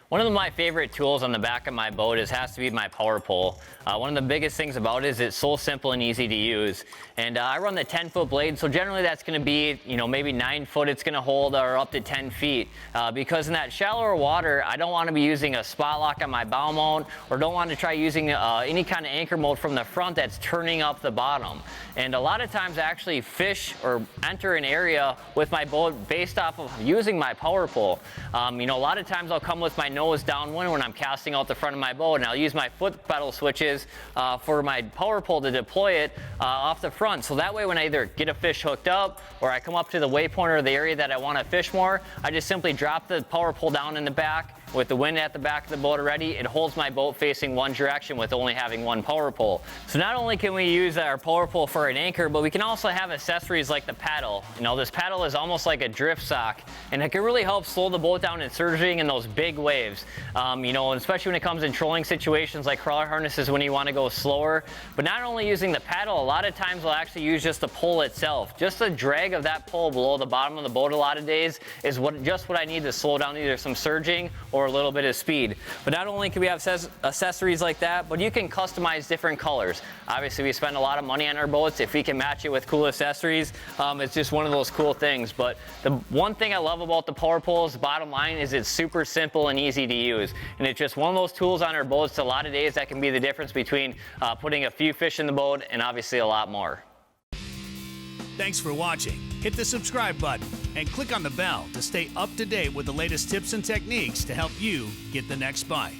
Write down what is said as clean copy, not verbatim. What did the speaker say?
One of my favorite tools on the back of my boat has to be my power pole. One of the biggest things about it is it's so simple and easy to use. And I run the 10-foot blade, so generally that's going to be, maybe 9 foot it's going to hold, or up to 10 feet. Because in that shallower water, I don't want to be using a spot lock on my bow mount, or don't want to try using any kind of anchor mode from the front that's turning up the bottom. And a lot of times I actually fish or enter an area with my boat based off of using my power pole. A lot of times I'll come with my nose downwind when I'm casting out the front of my boat, and I'll use my foot pedal switches for my power pole to deploy it off the front. So that way when I either get a fish hooked up or I come up to the waypoint or the area that I want to fish more, I just simply drop the power pole down in the back. With the wind at the back of the boat already, it holds my boat facing one direction with only having one power pole. So not only can we use our power pole for an anchor, but we can also have accessories like the paddle. This paddle is almost like a drift sock, and it can really help slow the boat down in surging in those big waves. And especially when it comes in trolling situations like crawler harnesses when you want to go slower. But not only using the paddle, a lot of times we'll actually use just the pole itself. Just the drag of that pole below the bottom of the boat a lot of days is just what I need to slow down either some surging or a little bit of speed. But not only can we have accessories like that, but you can customize different colors. Obviously, we spend a lot of money on our boats. If we can match it with cool accessories, it's just one of those cool things. But the one thing I love about the power poles, bottom line, is it's super simple and easy to use. And it's just one of those tools on our boats a lot of days that can be the difference between putting a few fish in the boat and obviously a lot more. Thanks for watching. Hit the subscribe button and click on the bell to stay up to date with the latest tips and techniques to help you get the next bite.